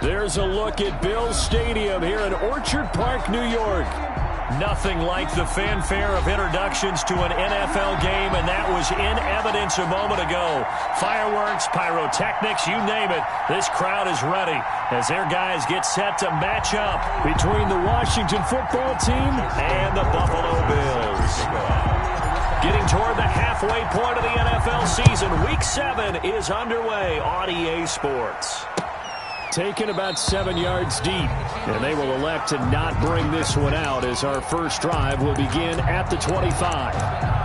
There's a look at Bills Stadium here in Orchard Park, New York. Nothing like the fanfare of introductions to an NFL game, and that was in evidence a moment ago. Fireworks, pyrotechnics, you name it. This crowd is ready as their guys get set to match up between the Washington football team and the Buffalo Bills. Getting toward the halfway point of the NFL season, Week 7 is underway on EA Sports. Taken about 7 yards deep, and they will elect to not bring this one out as our first drive will begin at the 25.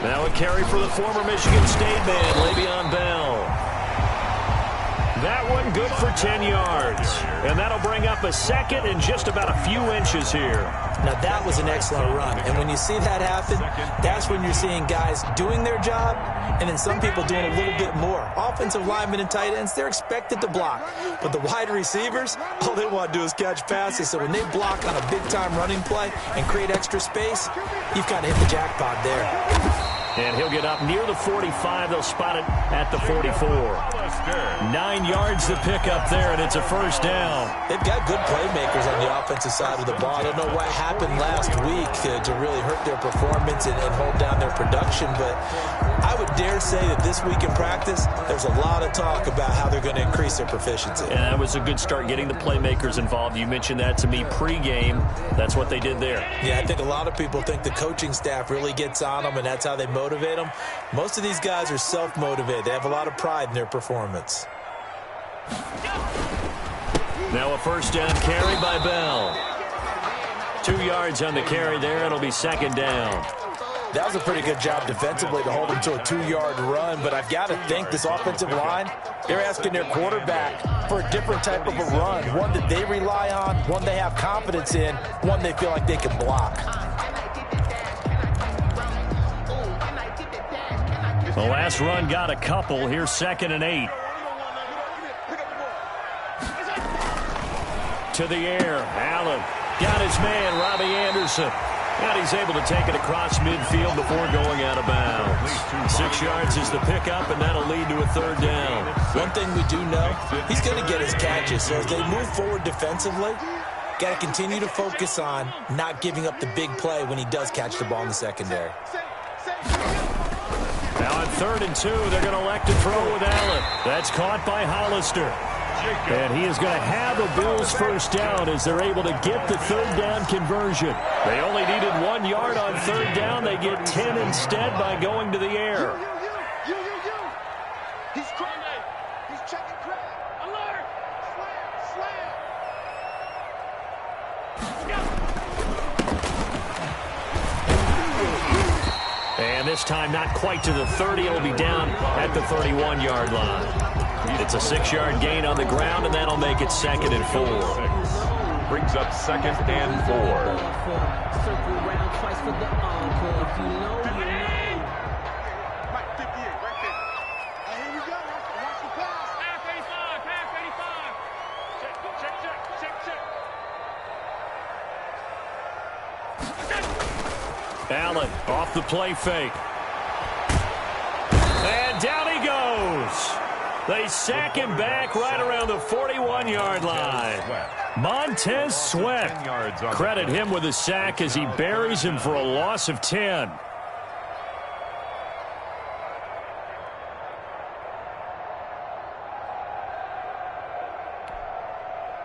Now a carry for the former Michigan State man, Le'Veon Bell. That one good for 10 yards. And that'll bring up a second and just about a few inches here. Now that was an excellent run. And when you see that happen, that's when you're seeing guys doing their job and then some people doing a little bit more. Offensive linemen and tight ends, they're expected to block. But the wide receivers, all they want to do is catch passes. So when they block on a big-time running play and create extra space, you've got to hit the jackpot there. And he'll get up near the 45. They'll spot it at the 44. 9 yards to pick up there, and it's a first down. They've got good playmakers on the offensive side of the ball. I don't know what happened last week to really hurt their performance and hold down their production, but I would dare say that this week in practice, there's a lot of talk about how they're going to increase their proficiency. And that was a good start getting the playmakers involved. You mentioned that to me pregame. That's what they did there. Yeah, I think a lot of people think the coaching staff really gets on them, and that's how they motivate them. Most of these guys are self-motivated. They have a lot of pride in their performance. Now a first down carry by Bell. 2 yards on the carry there. It'll be second down. That was a pretty good job defensively to hold him to a 2-yard run, but I've got to think this offensive line, they're asking their quarterback for a different type of a run, one that they rely on, one they have confidence in, one they feel like they can block. The last run got a couple. Here's 2nd and 8. To the air. Allen got his man, Robbie Anderson. And he's able to take it across midfield before going out of bounds. 6 yards is the pickup, and that'll lead to a third down. One thing we do know, he's going to get his catches. So as they move forward defensively, got to continue to focus on not giving up the big play when he does catch the ball in the secondary. Now on 3rd and 2, they're going to elect to throw with Allen. That's caught by Hollister. And he is going to have a Bills first down as they're able to get the third down conversion. They only needed 1 yard on third down. They get 10 instead by going to the air. He's crying. He's checking crowd. Alert! Slam! And this time not quite to the 30. It'll be down at the 31-yard line. It's a 6-yard gain on the ground, and that'll make it 2nd and 4. Brings up 2nd and 4. Circle round twice for the encore. If you know, you know. Right, 58, right there. Here we go. Watch the pass. Half 85, half 85. Check. Allen off the play fake. And down he goes. They sack him back right around the 41-yard line. Montez Sweat. Credit him with a sack as he buries him for a loss of 10.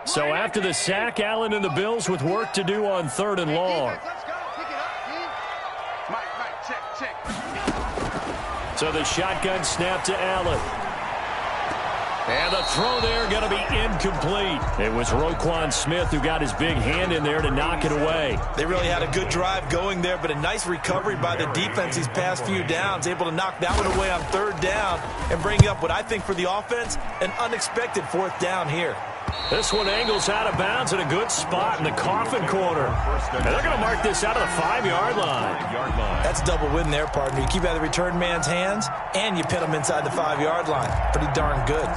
So after the sack, Allen and the Bills with work to do on 3rd and long. So the shotgun snap to Allen. And the throw there going to be incomplete. It was Roquan Smith who got his big hand in there to knock it away. They really had a good drive going there, but a nice recovery by the defense these past few downs, able to knock that one away on 3rd down and bring up what I think for the offense, an unexpected 4th down here. This one angles out of bounds in a good spot in the coffin corner. And they're going to mark this out of the 5-yard line. That's a double win there, partner. You keep it out of the return man's hands, and you pin him inside the 5-yard line. Pretty darn good.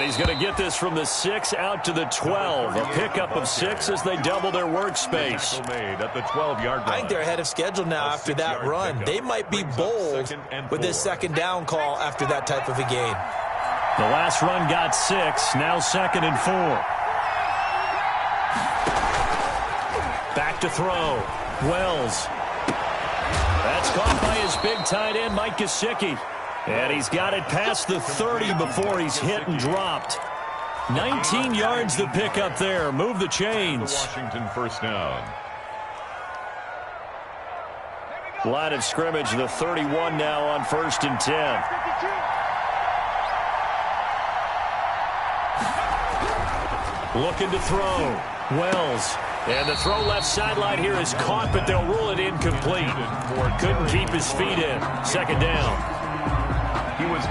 He's going to get this from the 6 out to the 12. A pickup of 6 as they double their workspace. At the 12-yard line. I think they're ahead of schedule now after that run. They might be bold with this second down call after that type of a game. The last run got 6. Now 2nd and 4. Back to throw. Wells. That's caught by his big tight end, Mike Gesicki. And he's got it past the 30 before he's hit and dropped. 19 yards to pick up there. Move the chains. Washington first down. Line of scrimmage, the 31 now on 1st and 10. Looking to throw. Wells. And the throw left sideline here is caught, but they'll rule it incomplete. Couldn't keep his feet in. 2nd down.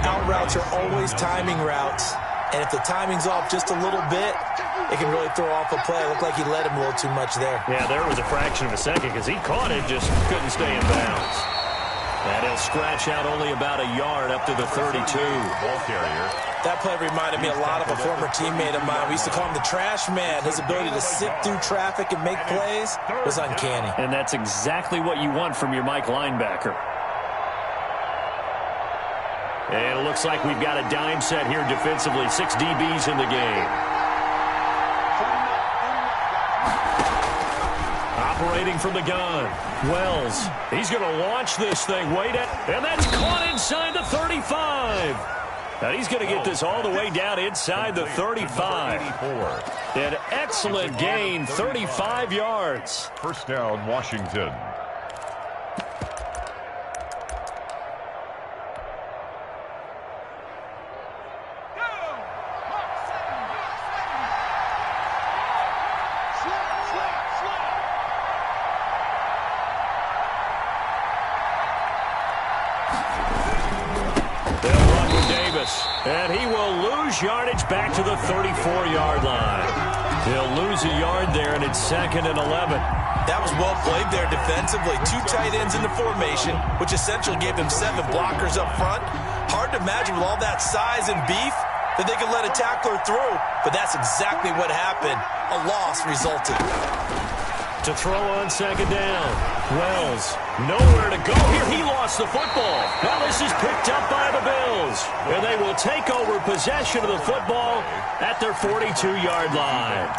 Out routes are always timing routes, and if the timing's off just a little bit, it can really throw off a play. It looked like he let him a little too much there. Yeah, there was a fraction of a second because he caught it, just couldn't stay in bounds. And he'll scratch out only about a yard up to the 32. Ball carrier. That play reminded me a lot of a former teammate of mine. We used to call him the trash man. His ability to sift through traffic and make plays was uncanny. And that's exactly what you want from your Mike linebacker. And it looks like we've got a dime set here defensively. 6 DBs in the game. Operating from the gun. Wells. He's going to launch this thing. Wait it. And that's caught inside the 35. And he's going to get this all the way down inside the 35. An excellent gain. 35 yards. First down, Washington. And he will lose yardage back to the 34-yard line. He'll lose a yard there, and it's 2nd and 11. That was well played there defensively. 2 tight ends in the formation, which essentially gave them 7 blockers up front. Hard to imagine with all that size and beef that they could let a tackler through, but that's exactly what happened. A loss resulted. To throw on 2nd down. Wells, nowhere to go here. He lost the football. Now this is picked up by the Bills. And they will take over possession of the football at their 42-yard line.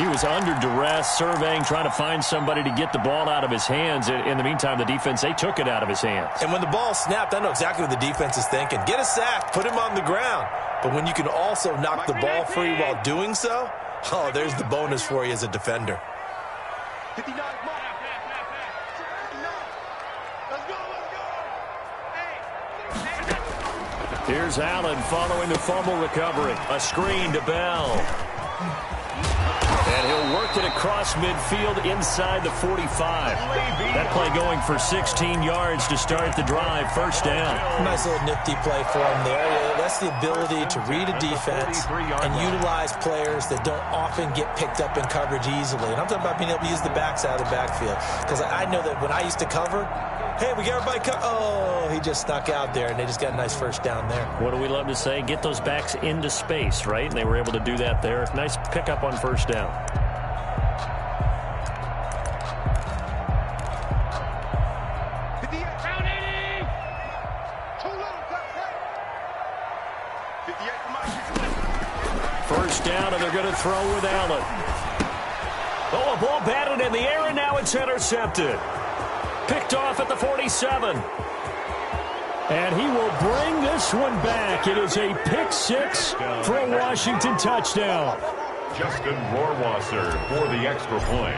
He was under duress, surveying, trying to find somebody to get the ball out of his hands. In the meantime, the defense, they took it out of his hands. And when the ball snapped, I know exactly what the defense is thinking. Get a sack, put him on the ground. But when you can also knock the ball free while doing so, oh, there's the bonus for you as a defender. Here's Allen following the fumble recovery. A screen to Bell. And he'll work it across midfield inside the 45. That play going for 16 yards to start the drive. First down. Nice little nifty play for him there. That's the ability to read a defense and utilize players that don't often get picked up in coverage easily. And I'm talking about being able to use the backside of the backfield. Because I know that when I used to cover, hey, we got everybody oh, he just snuck out there, and they just got a nice first down there. What do we love to say? Get those backs into space, right? And they were able to do that there. Nice pickup on first down. First down, and they're going to throw with Allen. Oh, a ball batted in the air, and now it's intercepted. Picked off at the 47. And he will bring this one back. It is a pick 6 for a Washington touchdown. Justin Rohrwasser for the extra point.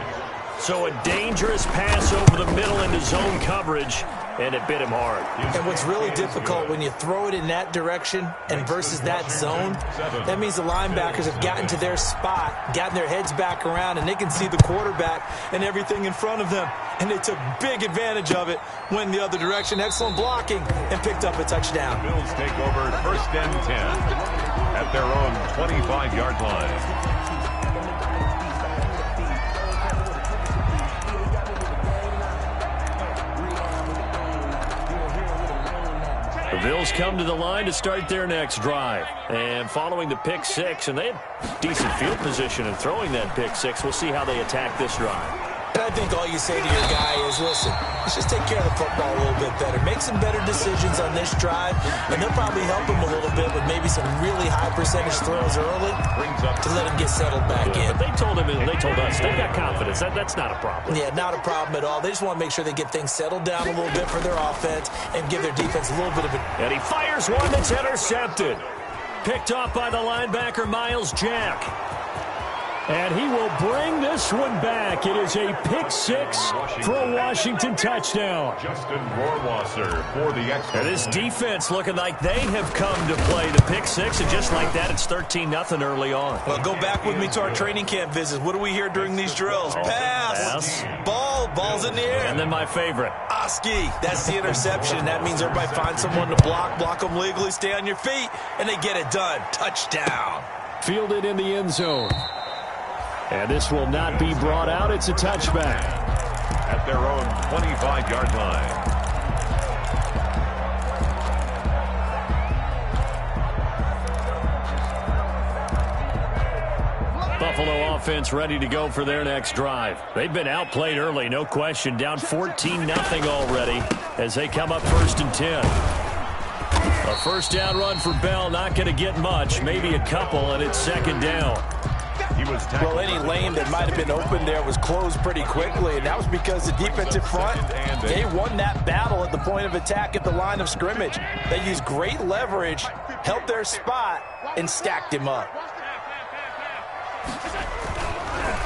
So a dangerous pass over the middle into zone coverage, and it bit him hard. And what's really difficult when you throw it in that direction and versus that zone, that means the linebackers have gotten to their spot, gotten their heads back around, and they can see the quarterback and everything in front of them. And they took big advantage of it, went the other direction, excellent blocking, and picked up a touchdown. Bills take over first and 10 at their own 25-yard line. The Bills come to the line to start their next drive. And following the pick six, and they had decent field position in throwing that pick six, we'll see how they attack this drive. And I think all you say to your guy is, listen, let's just take care of the football a little bit better. Make some better decisions on this drive, and they'll probably help him a little bit with maybe some really high percentage throws early to let him get settled back in. But they told him, and they told us, they've got confidence. That's not a problem. Yeah, not a problem at all. They just want to make sure they get things settled down a little bit for their offense and give their defense a little bit of a... And he fires one that's intercepted. Picked off by the linebacker, Miles Jack. And he will bring this one back. It is a pick six for a Washington touchdown. Justin Rohrwasser for the extra. And this defense looking like they have come to play the pick six, and just like that, it's 13-0 early on. Well, go back with me to our training camp visits. What do we hear during these drills? Pass. Ball's in the air. And then my favorite. Oski, that's the interception. That means everybody finds someone to block them legally, stay on your feet, and they get it done. Touchdown. Fielded in the end zone. And this will not be brought out. It's a touchback. At their own 25-yard line. Buffalo offense ready to go for their next drive. They've been outplayed early, no question. Down 14-0 already as they come up first and 10. A first down run for Bell, not going to get much. Maybe a couple, and it's second down. Well, any lane that might have been open there was closed pretty quickly, and that was because the defensive front, they won that battle at the point of attack at the line of scrimmage. They used great leverage, held their spot, and stacked him up.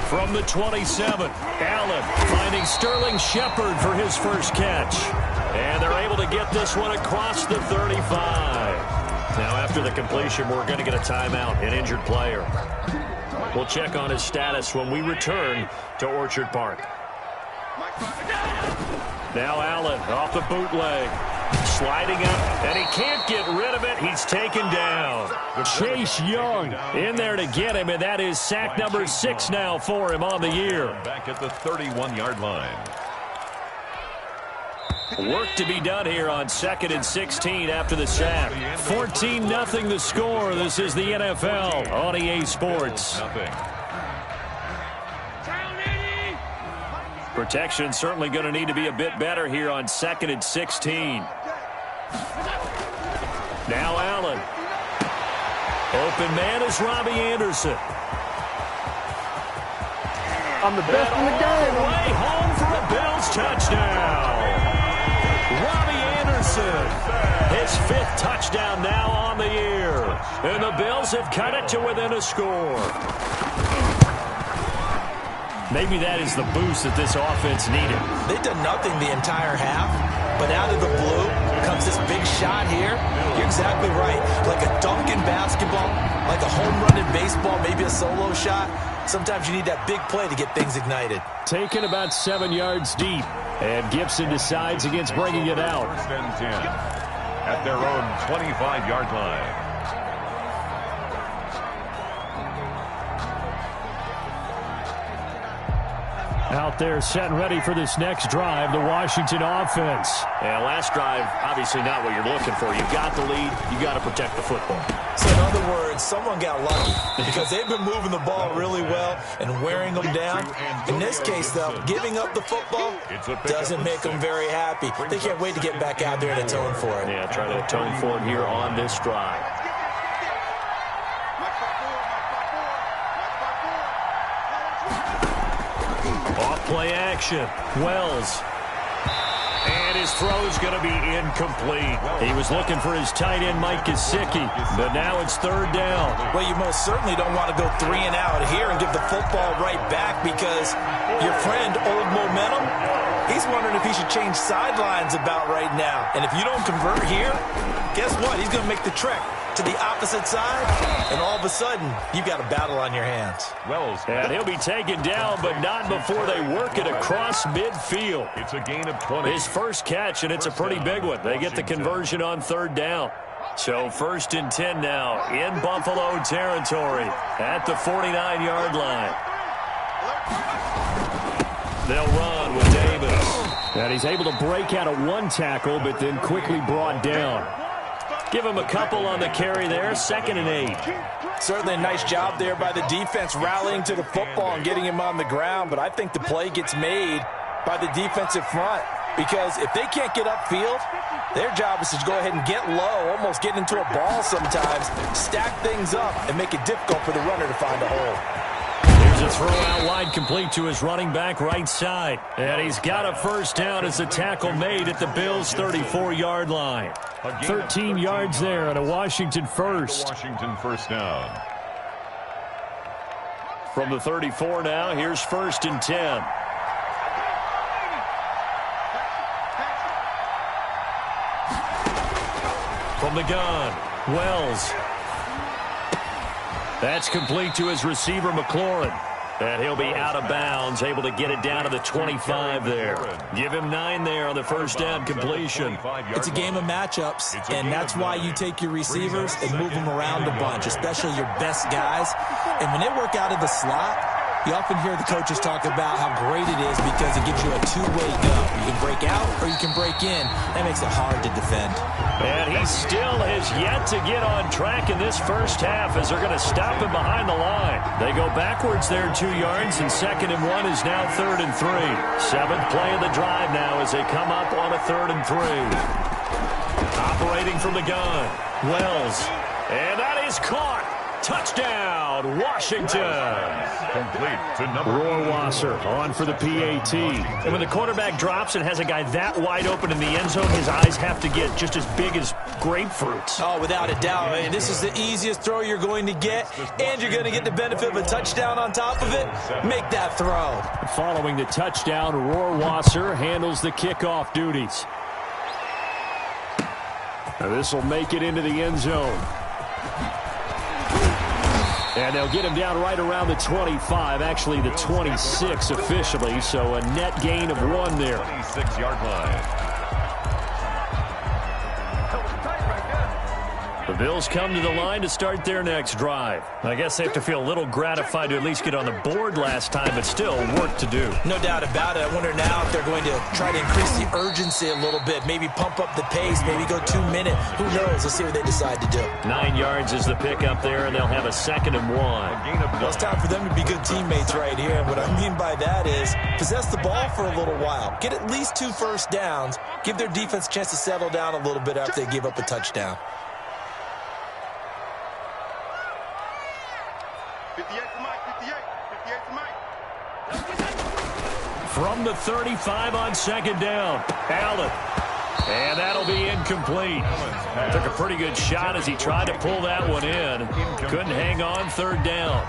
From the 27, Allen finding Sterling Shepard for his first catch. And they're able to get this one across the 35. Now, after the completion, we're going to get a timeout, an injured player. We'll check on his status when we return to Orchard Park. Now Allen off the bootleg. Sliding up, and he can't get rid of it. He's taken down. Chase Young in there to get him, and that is sack number 6 now for him on the year. Back at the 31-yard line. Work to be done here on 2nd and 16 after the sack. 14-0 the score. This is the NFL on EA Sports. Protection certainly going to need to be a bit better here on 2nd and 16. Now Allen. Open man is Robbie Anderson. I'm the best in the game. Way home for a Bills touchdown. Robbie Anderson, his 5th touchdown now on the year. And the Bills have cut it to within a score. Maybe that is the boost that this offense needed. They've done nothing the entire half, but out of the blue comes this big shot here. You're exactly right. Like a dunk in basketball, like a home run in baseball, maybe a solo shot. Sometimes you need that big play to get things ignited. Taken about 7 yards deep, and Gibson decides against bringing it out. First and 10 at their own 25-yard line. Out there set and ready for this next drive, the Washington offense. And last drive, obviously not what you're looking for. You've got the lead. You've got to protect the football. So in other words, someone got lucky because they've been moving the ball really well and wearing them down. In this case, though, giving up the football doesn't make them very happy. They can't wait to get back out there and atone for it. Yeah, try to atone for it here on this drive. Off play action. Wells. And his throw's going to be incomplete. He was looking for his tight end, Mike Gesicki, but now it's third down. Well, you most certainly don't want to go 3 and out here and give the football right back because your friend, Old Momentum, he's wondering if he should change sidelines about right now. And if you don't convert here, guess what? He's going to make the trek to the opposite side, and all of a sudden, you've got a battle on your hands. And he'll be taken down, but not before they work it across midfield. It's a gain of 20. His first catch, and it's a pretty big one. They get the conversion on third down. So 1st and 10 now in Buffalo territory at the 49-yard line. They'll run with Davis. And he's able to break out of one tackle, but then quickly brought down. Give him a couple on the carry there, 2nd and 8. Certainly a nice job there by the defense rallying to the football and getting him on the ground, but I think the play gets made by the defensive front because if they can't get upfield, their job is to go ahead and get low, almost get into a ball sometimes, stack things up, and make it difficult for the runner to find a hole. Here's a throw out wide complete to his running back right side. And he's got a first down as the tackle made at the Bills' 34-yard line. 13 yards there and a Washington first. Washington first down. From the 34 now, here's 1st and 10. From the gun, Wells. That's complete to his receiver, McLaurin. And he'll be out of bounds, able to get it down to the 25 there. Give him 9 there on the first down completion. It's a game of matchups, and that's why you take your receivers and move them around a bunch, especially your best guys. And when they work out of the slot, you often hear the coaches talk about how great it is because it gives you a two-way go. You can break out or you can break in. That makes it hard to defend. And he still has yet to get on track in this first half as they're going to stop him behind the line. They go backwards there 2 yards, and 2nd and 1 is now 3rd and 3. 7th play of the drive now as they come up on a 3rd and 3. Operating from the gun, Wells. And that is caught. Touchdown, Washington. Complete to number Rohrwasser on for the PAT. And when the quarterback drops and has a guy that wide open in the end zone, his eyes have to get just as big as grapefruits. Oh, without a doubt. Man, this is the easiest throw you're going to get, and you're going to get the benefit of a touchdown on top of it. Make that throw. Following the touchdown, Rohrwasser handles the kickoff duties. Now this will make it into the end zone. And they'll get him down right around the 25, actually the 26 officially, so a net gain of 1 there. 26-yard line. The Bills come to the line to start their next drive. I guess they have to feel a little gratified to at least get on the board last time, but still work to do. No doubt about it. I wonder now if they're going to try to increase the urgency a little bit, maybe pump up the pace, maybe go 2 minute. Who knows? Let's see what they decide to do. 9 yards is the pickup there, and they'll have a 2nd and 1. Well, it's time for them to be good teammates right here. And what I mean by that is possess the ball for a little while. Get at least 2 first downs. Give their defense a chance to settle down a little bit after they give up a touchdown. 58 to Mike, 58 to Mike. From the 35 on 2nd down, Allen. And that'll be incomplete. Took a pretty good shot as he tried to pull that one in. Couldn't hang on 3rd down.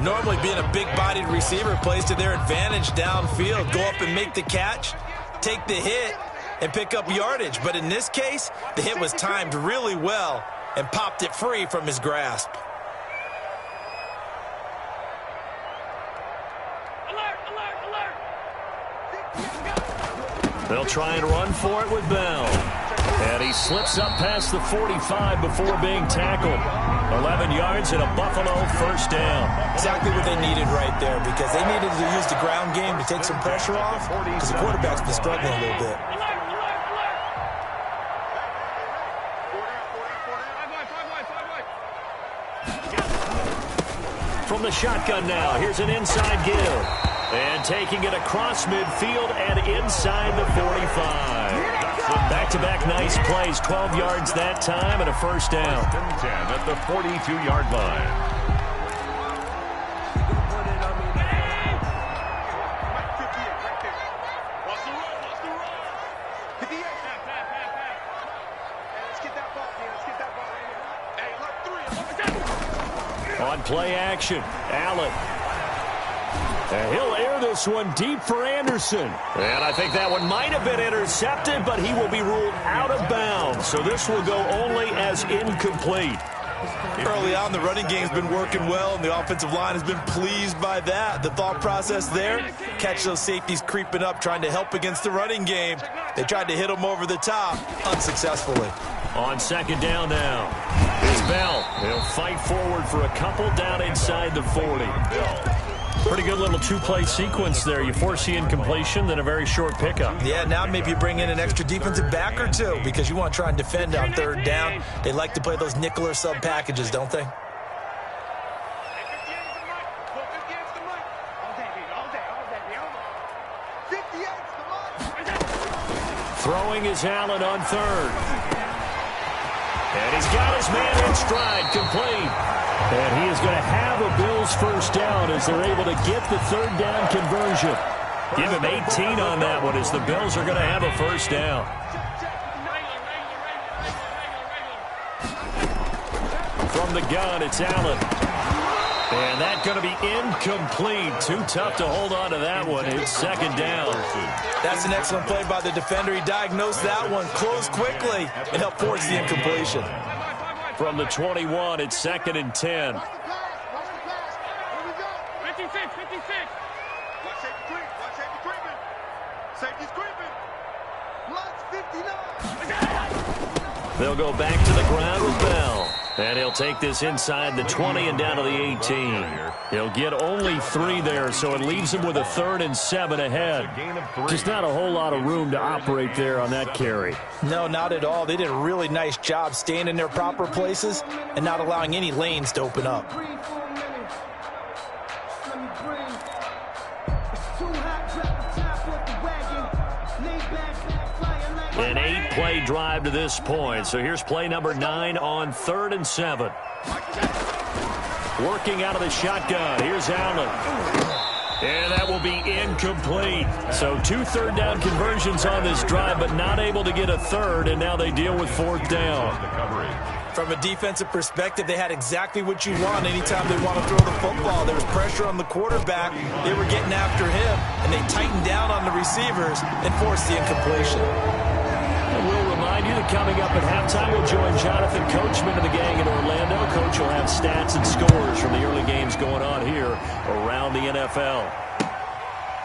Normally being a big-bodied receiver plays to their advantage downfield. Go up and make the catch, take the hit, and pick up yardage. But in this case, the hit was timed really well and popped it free from his grasp. They'll try and run for it with Bell. And he slips up past the 45 before being tackled. 11 yards and a Buffalo first down. Exactly what they needed right there because they needed to use the ground game to take some pressure off because the quarterback's been struggling a little bit. From the shotgun now, here's an inside give. And taking it across midfield and inside the 45. Back-to-back nice plays, 12 yards that time and a first down. 10 at the 42-yard line. On play action, Allen. And he'll air this one deep for Anderson. And I think that one might have been intercepted, but he will be ruled out of bounds. So this will go only as incomplete. Early on, the running game's been working well, and the offensive line has been pleased by that. The thought process there, catch those safeties creeping up, trying to help against the running game. They tried to hit them over the top, unsuccessfully. On second down now, it's Bell. He'll fight forward for a couple down inside the 40. Pretty good little two-play sequence there. You force the incompletion, then a very short pickup. Yeah, now maybe you bring in an extra defensive back or two because you want to try and defend on third down. They like to play those nickel or sub packages, don't they? Throwing is Allen on third. And he's got his man in stride, complete. And he is going to have a Bills first down as they're able to get the third down conversion. Give him 18 on that one as the Bills are going to have a first down. From the gun, it's Allen. And that's going to be incomplete. Too tough to hold on to that one. It's second down. That's an excellent play by the defender. He diagnosed that one, closed quickly, and helped force the incompletion. From the 21, it's second and 10. 56, 56. Watch safety creep. Watch safety creeping. Safety's creeping. Watch 59. They'll go back to the ground with Bell. And he'll take this inside the 20 and down to the 18. He'll get only 3 there, so it leaves him with a 3rd and 7 ahead. Just not a whole lot of room to operate there on that carry. No, not at all. They did a really nice job staying in their proper places and not allowing any lanes to open up. An 8-play drive to this point. So here's play number 9 on 3rd and 7. Working out of the shotgun. Here's Allen. And that will be incomplete. So 2 third down conversions on this drive, but not able to get a third, and now they deal with 4th down. From a defensive perspective, they had exactly what you want anytime they want to throw the football. There was pressure on the quarterback. They were getting after him, and they tightened down on the receivers and forced the incompletion. We'll remind you that coming up at halftime, we'll join Jonathan Coachman and the gang in Orlando. Coach will have stats and scores from the early games going on here around the NFL.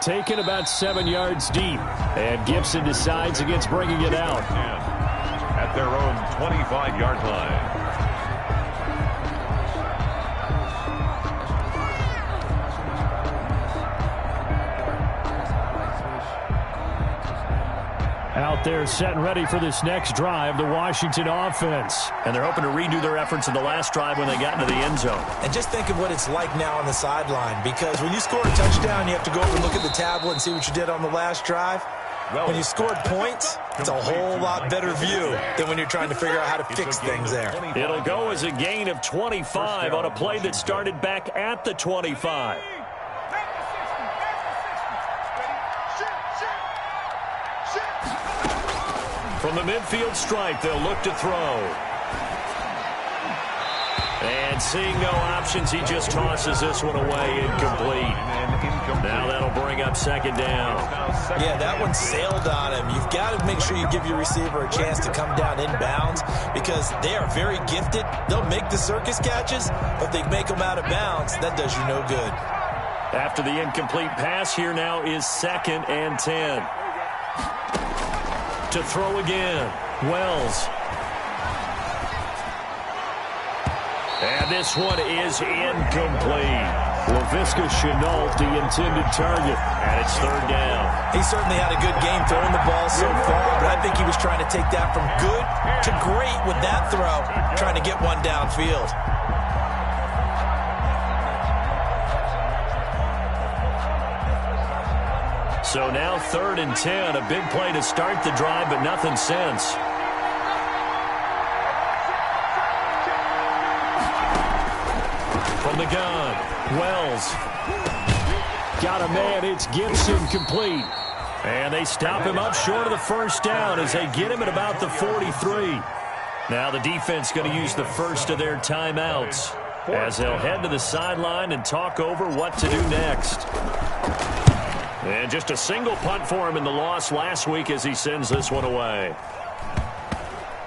Taken about 7 yards deep, and Gibson decides against bringing it out. At their own 25-yard line. Out there set and ready for this next drive, the Washington offense. And they're hoping to redo their efforts in the last drive when they got into the end zone. And just think of what it's like now on the sideline, because when you score a touchdown, you have to go over and look at the tablet and see what you did on the last drive. When you scored points, it's a whole lot better view than when you're trying to figure out how to fix things there. It'll go as a gain of 25 on a play that started back at the 25. From the midfield stripe, they'll look to throw. And seeing no options, he just tosses this one away, incomplete. Now that'll bring up second down. Yeah, that one sailed on him. You've got to make sure you give your receiver a chance to come down inbounds because they are very gifted. They'll make the circus catches, but if they make them out of bounds, that does you no good. After the incomplete pass, here now is 2nd and 10. To throw again, Wells. And this one is incomplete. Laviska Shenault, the intended target, and it's 3rd down. He certainly had a good game throwing the ball so far, but I think he was trying to take that from good to great with that throw, trying to get one downfield. So now 3rd and 10, a big play to start the drive, but nothing since. From the gun, Wells. Got a man, it's Gibson, complete. And they stop him up short of the first down as they get him at about the 43. Now the defense going to use the first of their timeouts. as they'll head to the sideline and talk over what to do next. And just a single punt for him in the loss last week as he sends this one away.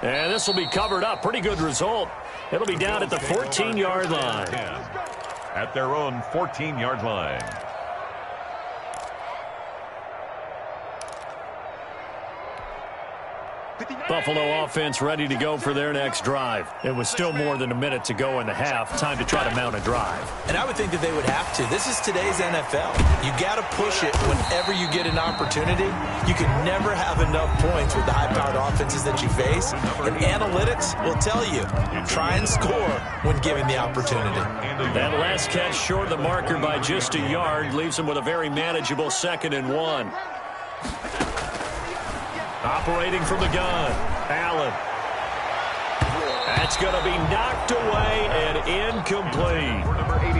And this will be covered up. Pretty good result. It'll be down at the 14-yard line. At their own 14-yard line. Buffalo offense ready to go for their next drive. It was still more than a minute to go in the half. Time to try to mount a drive. And I would think that they would have to. This is today's NFL. You got to push it whenever you get an opportunity. You can never have enough points with the high-powered offenses that you face. And analytics will tell you, try and score when given the opportunity. That last catch short of the marker by just a yard leaves them with a very manageable 2nd and 1. Operating from the gun, Allen. That's going to be knocked away and incomplete.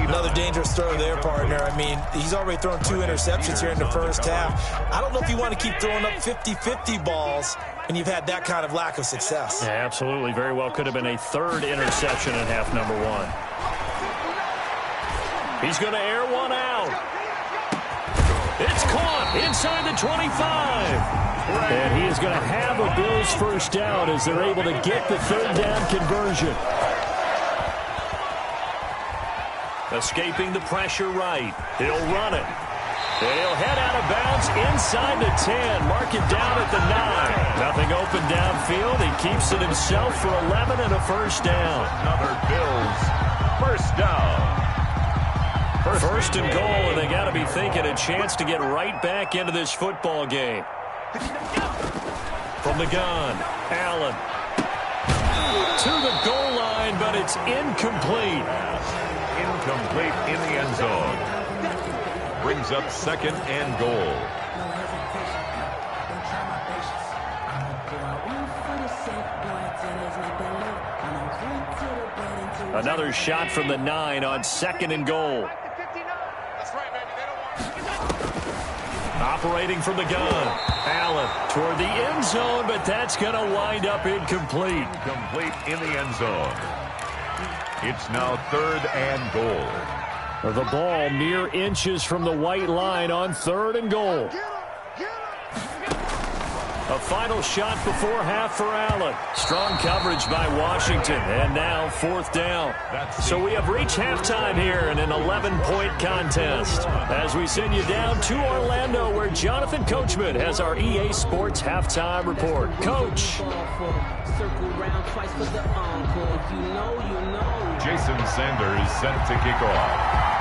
Another dangerous throw there, partner. I mean, he's already thrown 2 interceptions here in the first half. I don't know if you want to keep throwing up 50-50 balls when you've had that kind of lack of success. Yeah, absolutely. Very well could have been a 3rd interception in half number 1. He's going to air one out. It's caught inside the 25. And he is going to have a Bills first down as they're able to get the 3rd down conversion. Escaping the pressure right. He'll run it. He'll head out of bounds inside the 10. Mark it down at the 9. Nothing open downfield. He keeps it himself for 11 and a first down. Another Bills first down. First and goal, and they got to be thinking a chance to get right back into this football game. From the gun, Allen. To the goal line, but it's incomplete. Incomplete in the end zone. Brings up 2nd and goal. Another shot from the 9 on 2nd and goal. Operating from the gun, Allen toward the end zone, but that's going to wind up incomplete. Complete in the end zone. It's now 3rd and goal. The ball mere inches from the white line on 3rd and goal. A final shot before half for Allen. Strong coverage by Washington, and now 4th down. So we have reached halftime here in an 11-point contest as we send you down to Orlando, where Jonathan Coachman has our EA Sports halftime report. Coach. Jason Sanders set to kick off.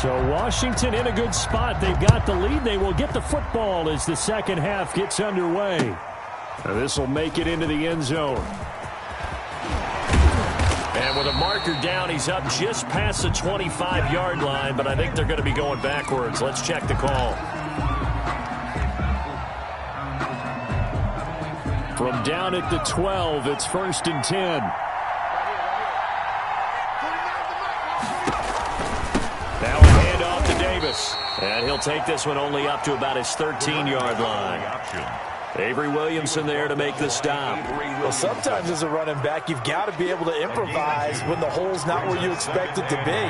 So Washington in a good spot. They've got the lead. They will get the football as the second half gets underway. This will make it into the end zone. And with a marker down, he's up just past the 25-yard line, but I think they're going to be going backwards. Let's check the call. From down at the 12, it's 1st and 10. Now a handoff to Davis. And he'll take this one only up to about his 13-yard line. Avery Williamson there to make the stop. Well, sometimes as a running back, you've got to be able to improvise when the hole's not where you expect it to be.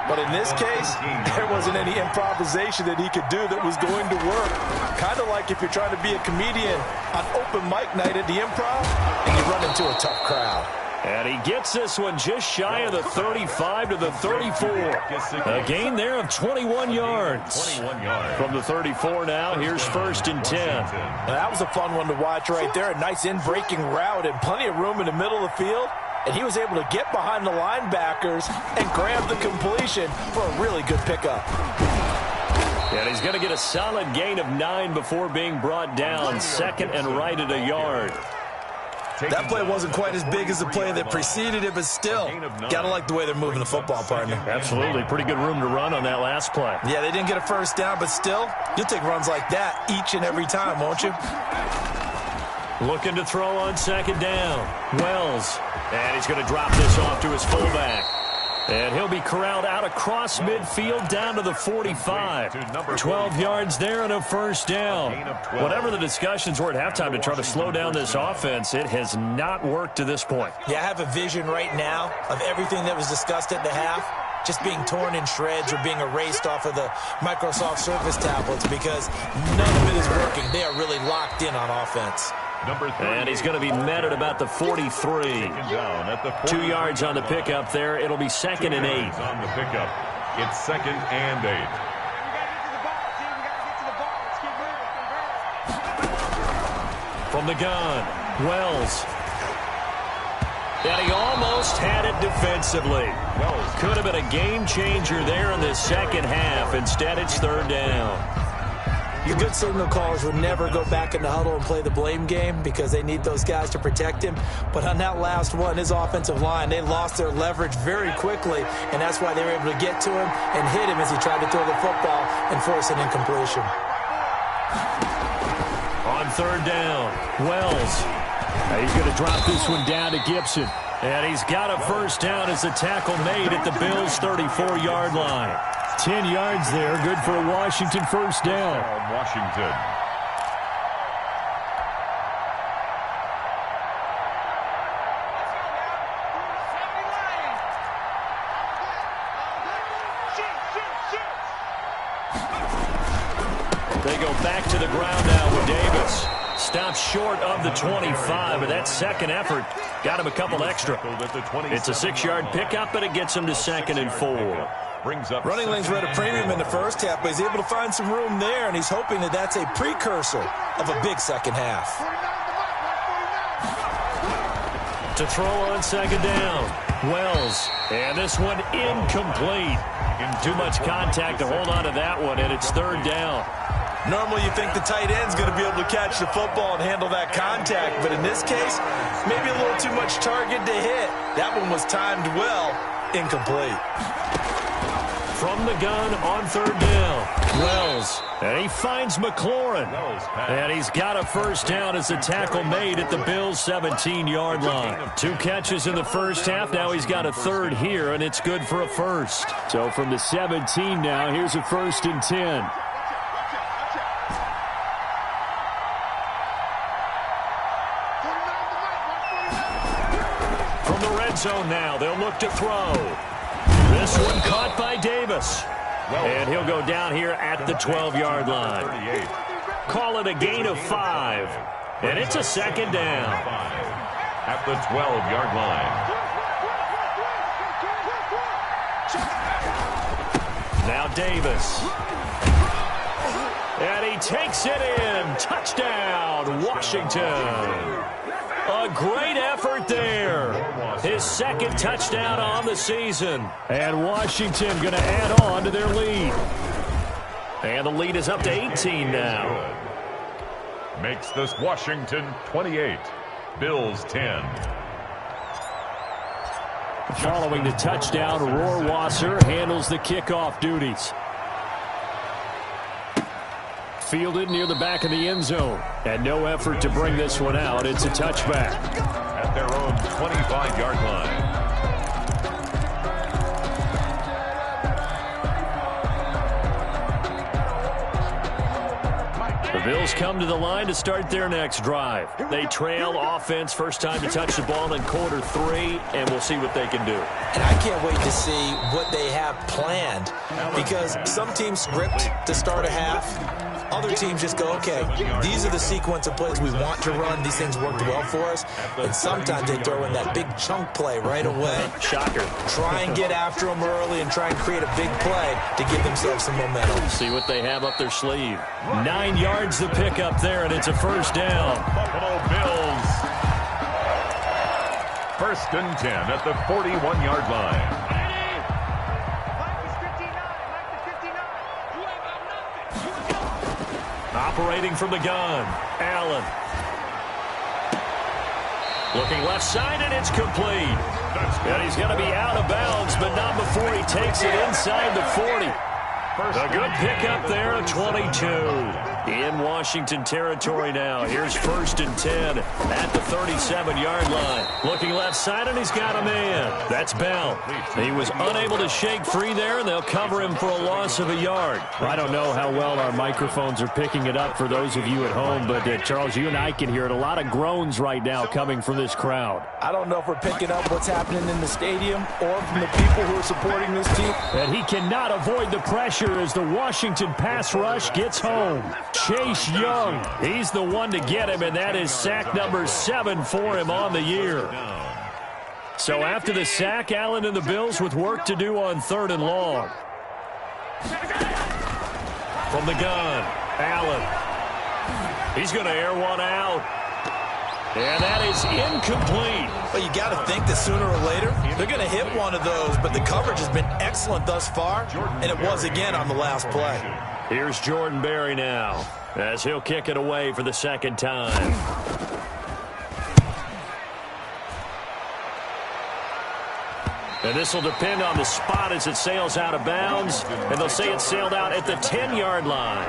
But in this case, there wasn't any improvisation that he could do that was going to work. Kind of like if you're trying to be a comedian on open mic night at the Improv and you run into a tough crowd. And he gets this one just shy of the 35 to the 34. A gain there of 21 yards. From the 34 now, here's 1st and 10. Now, that was a fun one to watch right there. A nice in-breaking route and plenty of room in the middle of the field. And he was able to get behind the linebackers and grab the completion for a really good pickup. And he's going to get a solid gain of 9 before being brought down. 2nd and right at a yard. That play wasn't quite as big as the play that preceded it, but still, got to like the way they're moving the football, partner. Absolutely. Pretty good room to run on that last play. Yeah, they didn't get a first down, but still, you'll take runs like that each and every time, won't you? Looking to throw on 2nd down. Wells. And he's going to drop this off to his fullback. And he'll be corralled out across midfield down to the 45. 12 yards there and a first down. Whatever the discussions were at halftime to try to slow down this offense, it has not worked to this point. Yeah, I have a vision right now of everything that was discussed at the half just being torn in shreds or being erased off of the Microsoft Surface tablets because none of it is working. They are really locked in on offense. And he's going to be met at about the 43. 2 yards on the pickup there. It'll be second and 8. On the pickup, it's second and 8. From the gun, Wells. And he almost had it defensively. Could have been a game changer there in the second half. Instead, it's third down. The good signal callers would never go back in the huddle and play the blame game because they need those guys to protect him. But on that last one, his offensive line, they lost their leverage very quickly, and that's why they were able to get to him and hit him as he tried to throw the football and force an incompletion. On third down, Wells. He's going to drop this one down to Gibson. And he's got a first down as the tackle made at the Bills' 34-yard line. 10 yards there, good for a Washington first down. Washington. They go back to the ground now with Davis. Stops short of the 25, but that second effort got him a couple extra. It's a 6-yard pickup, but it gets him to second and 4. Running lanes were at a premium in the first half, but he's able to find some room there, and he's hoping that that's a precursor of a big second half. To throw on second down, Wells. And this one incomplete. Too much contact to hold on to that one, and it's third down. Normally you think the tight end's going to be able to catch the football and handle that contact, but in this case, maybe a little too much target to hit. That one was timed well, incomplete. From the gun on third down, Wells. And he finds McLaurin. And he's got a first down as the tackle made at the Bills' 17-yard line. 2 catches in the first half. Now he's got a third here, and it's good for a first. So from the 17 now, here's a first and 10. From the red zone now, they'll look to throw. This one caught by Davis. And he'll go down here at the 12-yard line. Call it a gain of 5. And it's a second down. At the 12-yard line. Now Davis. And he takes it in. Touchdown, Washington. A great effort there. His second touchdown on the season. And Washington going to add on to their lead. And the lead is up to 18 now. Makes this Washington 28. Bills 10. Following the touchdown, Rohrwasser handles the kickoff duties. Fielded near the back of the end zone. And no effort to bring this one out. It's a touchback. At their own 25-yard line. The Bills come to the line to start their next drive. They trail offense, first time to touch the ball in quarter 3, and we'll see what they can do. And I can't wait to see what they have planned because some teams script to start a half. Other teams just go, okay, these are the sequence of plays we want to run. These things worked well for us. And sometimes they throw in that big chunk play right away. Shocker. Try and get after them early and try and create a big play to give themselves some momentum. See what they have up their sleeve. 9 yards the pickup there, and it's a first down. Buffalo Bills. First and 10 at the 41-yard line. Operating from the gun, Allen. Looking left side, and it's complete. And he's going to be out of bounds, but not before he takes it inside the 40. A good pickup there at 22. In Washington territory now. Here's 1st and 10 at the 37-yard line. Looking left side, and he's got a man. That's Bell. He was unable to shake free there, and they'll cover him for a loss of a yard. I don't know how well our microphones are picking it up for those of you at home, but Charles, you and I can hear it. A lot of groans right now coming from this crowd. I don't know if we're picking up what's happening in the stadium or from the people who are supporting this team. And he cannot avoid the pressure as the Washington pass rush gets home. Chase Young, he's the one to get him, and that is sack number 7 for him on the year. So after the sack, Allen and the Bills with work to do on 3rd and long. From the gun, Allen. He's going to air one out. And that is incomplete. But you got to think that sooner or later, they're going to hit one of those, but the coverage has been excellent thus far, and it was again on the last play. Here's Jordan Berry now, as he'll kick it away for the 2nd time. And this will depend on the spot as it sails out of bounds. And they'll say it sailed out at the 10-yard line.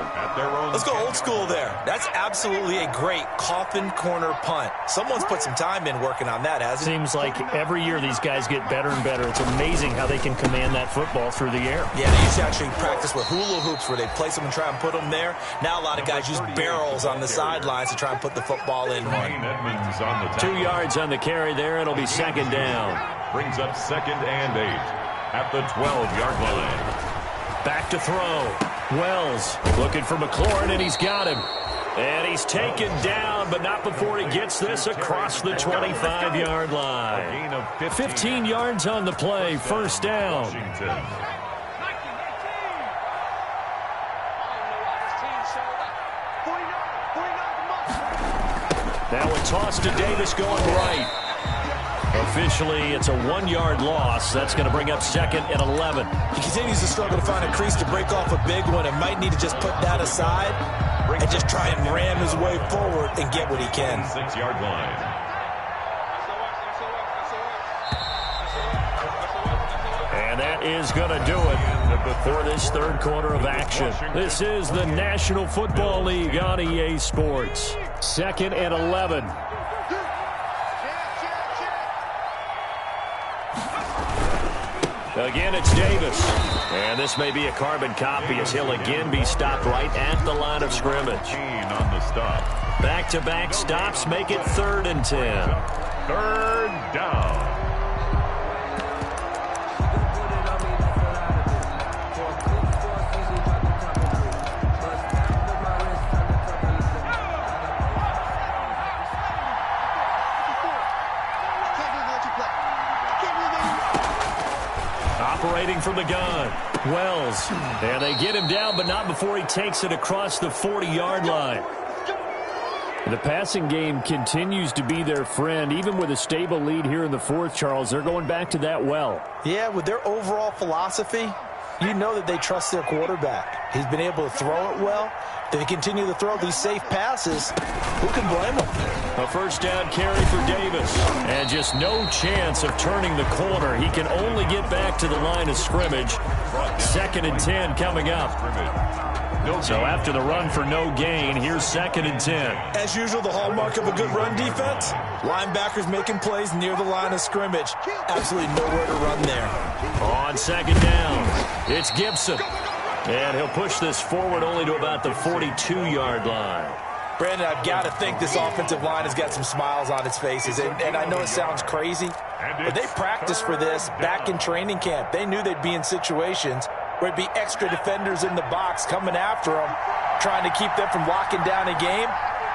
Let's go old school there. That's absolutely a great coffin corner punt. Someone's put some time in working on that, hasn't it? Seems like every year these guys get better and better. It's amazing how they can command that football through the air. Yeah, they used to actually practice with hula hoops where they place them and try and put them there. Now a lot of guys use barrels on the sidelines to try and put the football in one. 2 yards on the carry there. It'll be 2nd down. Brings up 2nd and 8 at the 12-yard line. Back to throw. Wells looking for McLaurin, and he's got him. And he's taken down, but not before he gets this across the 25-yard line. 15 yards on the play, 1st down. Now a toss to Davis going right. Officially, it's a 1-yard loss. That's going to bring up 2nd and 11. He continues to struggle to find a crease to break off a big one and might need to just put that aside and just try and ram his way forward and get what he can. 6-yard line. And that is going to do it for this 3rd quarter of action. This is the National Football League on EA Sports. 2nd and 11. Again, it's Davis. And this may be a carbon copy as he'll again be stopped right at the line of scrimmage. On the stop. Back-to-back stops make it 3rd and 10. 3rd down. Operating from the gun, Wells. And they get him down, but not before he takes it across the 40-yard line. The passing game continues to be their friend. Even with a stable lead here in the 4th, Charles, they're going back to that well. Yeah, with their overall philosophy, you know that they trust their quarterback. He's been able to throw it well. They continue to throw these safe passes. Who can blame them? A 1st down carry for Davis. And just no chance of turning the corner. He can only get back to the line of scrimmage. 2nd and 10 coming up. So after the run for no gain, here's 2nd and 10. As usual, the hallmark of a good run defense, linebackers making plays near the line of scrimmage. Absolutely nowhere to run there. On 2nd down, it's Gibson. And he'll push this forward only to about the 42-yard line. Brandon, I've got to think this offensive line has got some smiles on its faces. And I know it sounds crazy, but they practiced for this back in training camp. They knew they'd be in situations where it'd be extra defenders in the box coming after them, trying to keep them from locking down a game.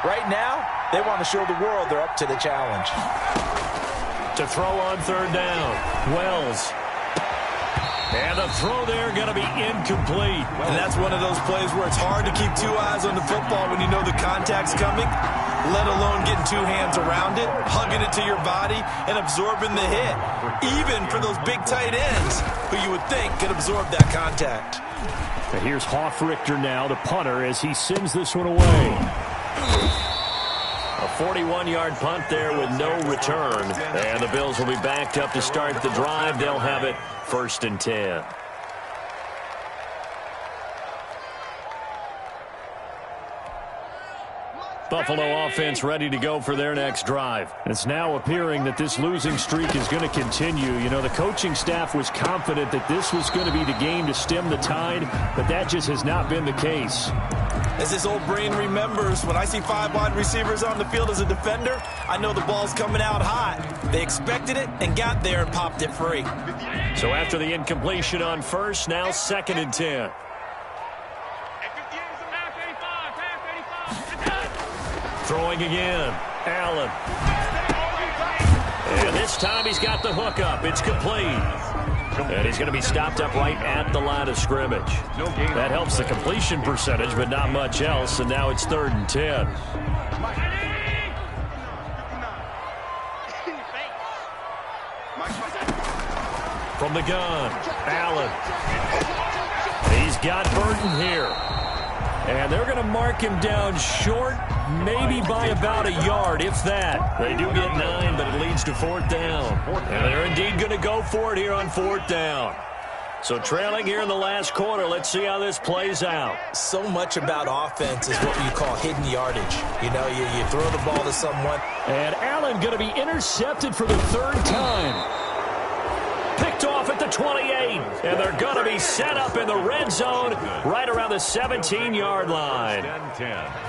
Right now, they want to show the world they're up to the challenge. To throw on 3rd down, Wells. And the throw there going to be incomplete. And that's one of those plays where it's hard to keep 2 eyes on the football when you know the contact's coming, let alone getting 2 hands around it, hugging it to your body, and absorbing the hit. Even for those big tight ends who you would think could absorb that contact. And here's Hoffrichter now, the punter, as he sends this one away. A 41-yard punt there with no return. And the Bills will be backed up to start the drive. They'll have it 1st and 10. Buffalo offense ready to go for their next drive. It's now appearing that this losing streak is going to continue. You know, the coaching staff was confident that this was going to be the game to stem the tide, but that just has not been the case. As this old brain remembers, when I see 5 wide receivers on the field as a defender, I know the ball's coming out hot. They expected it and got there and popped it free. So after the incompletion on first, now 2nd and 10. Throwing again. Allen. And this time he's got the hook up. It's complete. And he's going to be stopped up right at the line of scrimmage. That helps the completion percentage, but not much else. And now it's 3rd and 10. From the gun, Allen. He's got Burton here. And they're going to mark him down short, maybe by about a yard, if that. They do get 9, but it leads to 4th down. And they're indeed going to go for it here on 4th down. So trailing here in the last quarter, let's see how this plays out. So much about offense is what you call hidden yardage. You know, you throw the ball to someone. And Allen going to be intercepted for the 3rd time. Picked off at the 28, and they're going to be set up in the red zone right around the 17-yard line.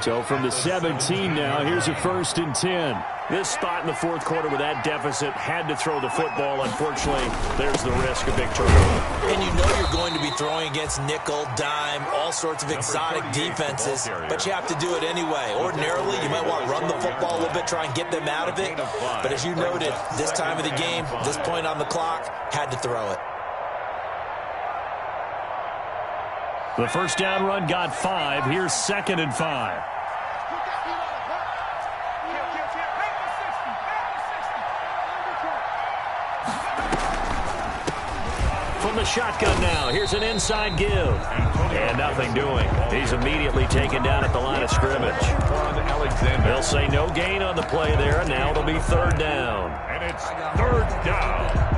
So from the 17 now, here's a 1st and 10. This spot in the 4th quarter with that deficit, had to throw the football. Unfortunately, there's the risk of big turnover. And you know you're going to be throwing against nickel, dime, all sorts of exotic defenses, but you have to do it anyway. Ordinarily, you might want to run the football a little bit, try and get them out of it. But as you noted, this time of the game, this point on the clock, had to throw it. The first down run got 5. Here's 2nd and 5. From the shotgun now. Here's an inside give. And nothing doing. He's immediately taken down at the line of scrimmage. They'll say no gain on the play there. Now it'll be 3rd down. And it's 3rd down.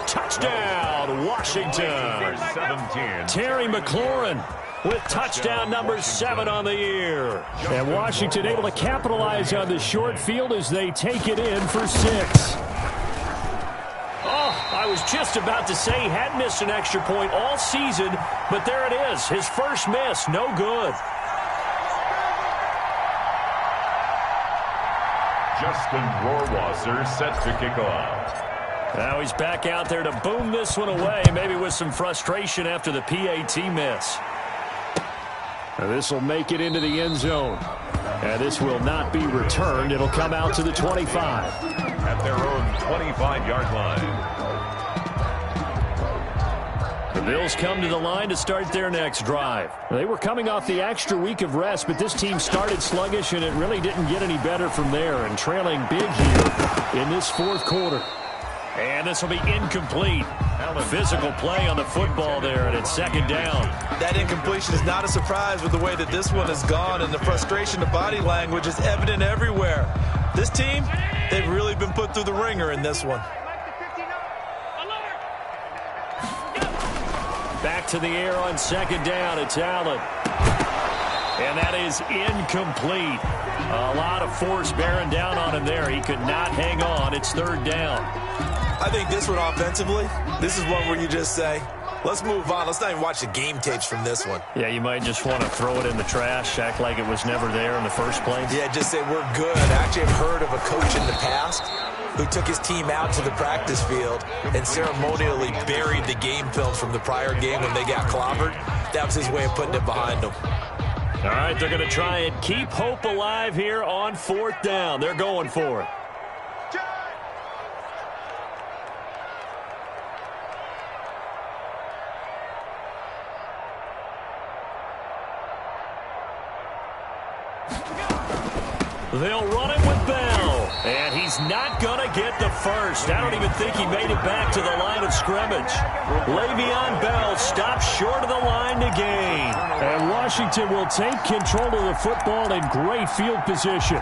Touchdown, Washington. 17. Terry McLaurin with touchdown number 7 on the year. And Washington able to capitalize on the short field as they take it in for 6. Oh, I was just about to say he had missed an extra point all season, but there it is. His first miss, no good. Justin Rohrwasser set to kick off. Now he's back out there to boom this one away, maybe with some frustration after the PAT miss. This will make it into the end zone. And this will not be returned. It'll come out to the 25. At their own 25-yard line. The Bills come to the line to start their next drive. They were coming off the extra week of rest, but this team started sluggish, and it really didn't get any better from there. And trailing big here in this 4th quarter. And this will be incomplete. Physical play on the football there, and it's 2nd down. That incompletion is not a surprise with the way that this one has gone, and the frustration of body language is evident everywhere. This team, they've really been put through the ringer in this one. Back to the air on 2nd down. It's Allen. And that is incomplete. A lot of force bearing down on him there. He could not hang on. It's 3rd down. I think this one offensively, this is one where you just say, let's move on. Let's not even watch the game tapes from this one. Yeah, you might just want to throw it in the trash, act like it was never there in the first place. Yeah, just say we're good. Actually, I've heard of a coach in the past who took his team out to the practice field and ceremonially buried the game film from the prior game when they got clobbered. That was his way of putting it behind them. All right, they're going to try and keep hope alive here on 4th down. They're going for it. They'll run it with Bell. And he's not going to get the first. I don't even think he made it back to the line of scrimmage. Le'Veon Bell stops short of the line to gain. And Washington will take control of the football in great field position.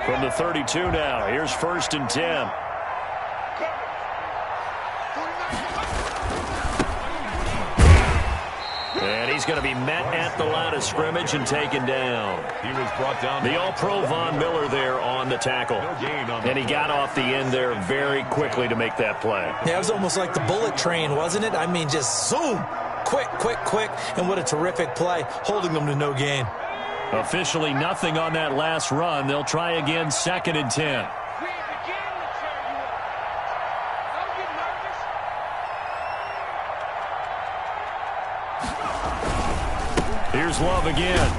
From the 32 now, here's 1st and 10. And he's going to be met at the line of scrimmage and taken down. He was brought down. The All-Pro Von Miller there on the tackle. And he got off the end there very quickly to make that play. Yeah, it was almost like the bullet train, wasn't it? I mean, just zoom. Quick, quick, quick. And what a terrific play, holding them to no gain. Officially nothing on that last run. They'll try again, 2nd and 10. Here's Love again.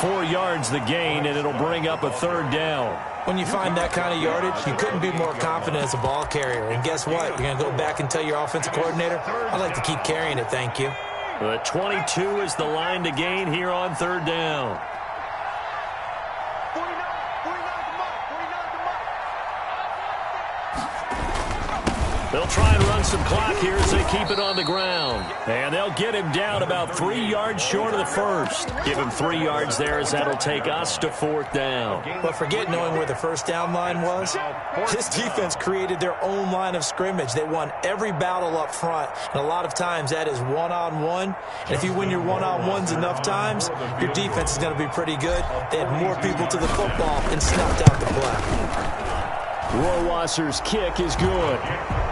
4 yards the gain, and it'll bring up a 3rd down. When you find that kind of yardage, you couldn't be more confident as a ball carrier. And guess what? You're going to go back and tell your offensive coordinator, I'd like to keep carrying it, thank you. The 22 is the line to gain here on 3rd down. They'll try and run some clock here as they keep it on the ground. And they'll get him down about 3 yards short of the first. Give him 3 yards there as that'll take us to 4th down. But forget knowing where the first down line was. This defense created their own line of scrimmage. They won every battle up front. And a lot of times that is one-on-one. And if you win your one-on-ones enough times, your defense is going to be pretty good. They had more people to the football and snuffed out the play. Rohrwasser's kick is good.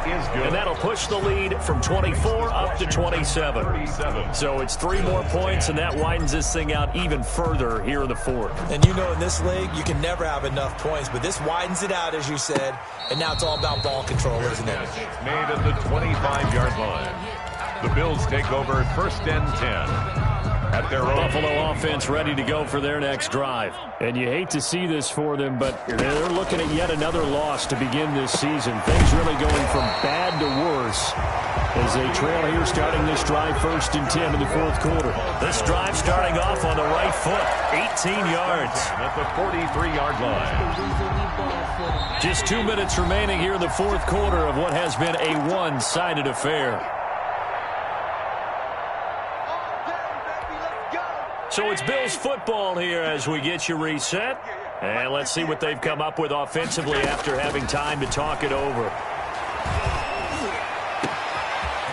And that'll push the lead from 24 up to 27. So it's 3 more points, and that widens this thing out even further here in the 4th. And you know in this league, you can never have enough points, but this widens it out, as you said, and now it's all about ball control, isn't it? Made at the 25-yard line. The Bills take over 1st and 10. At their own. Buffalo offense ready to go for their next drive. And you hate to see this for them, but they're looking at yet another loss to begin this season. Things really going from bad to worse as they trail here starting this drive 1st and 10 in the 4th quarter. This drive starting off on the right foot, 18 yards. At the 43-yard line. Just 2 minutes remaining here in the 4th quarter of what has been a one-sided affair. So it's Bills football here as we get you reset. And let's see what they've come up with offensively after having time to talk it over.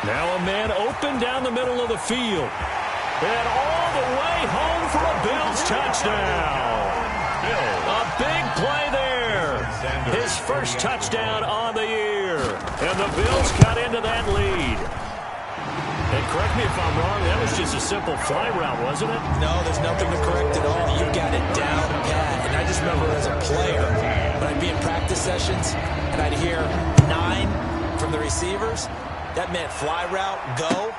Now a man open down the middle of the field. And all the way home for a Bills touchdown. A big play there. His first touchdown on the year. And the Bills cut into that lead. And correct me if I'm wrong, that was just a simple fly route, wasn't it? No, there's nothing to correct at all. You got it down pat. And I just remember as a player, when I'd be in practice sessions and I'd hear 9 from the receivers, that meant fly route, go.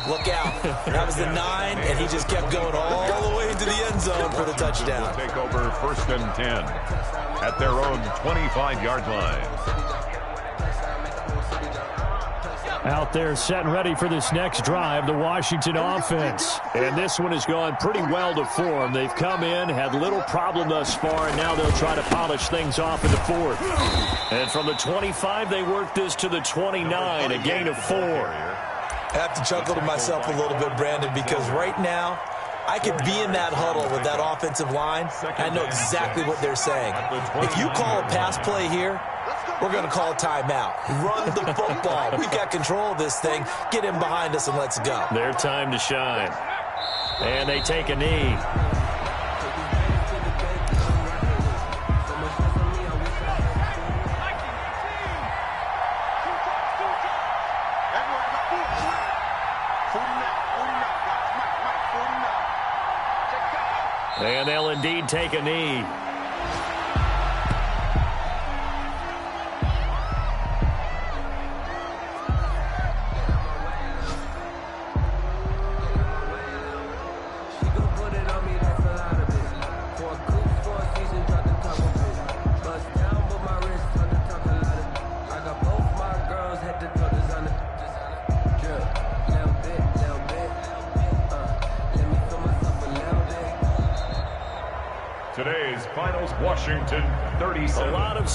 Look out. That was the 9, and he just kept going all the way into the end zone for the touchdown. Take over 1st and 10 at their own 25-yard line. Out there set and ready for this next drive, the Washington offense. And this one has gone pretty well to form. They've come in, had little problem thus far, and now they'll try to polish things off in the 4th. And from the 25, they work this to the 29, a gain of 4. I have to chuckle to myself a little bit, Brandon, because right now, I could be in that huddle with that offensive line, and I know exactly what they're saying. If you call a pass play here, we're going to call a timeout. Run the football. We've got control of this thing. Get him behind us and let's go. Their time to shine. And they take a knee. And they'll indeed take a knee. today's finals, Washington 37. A lot of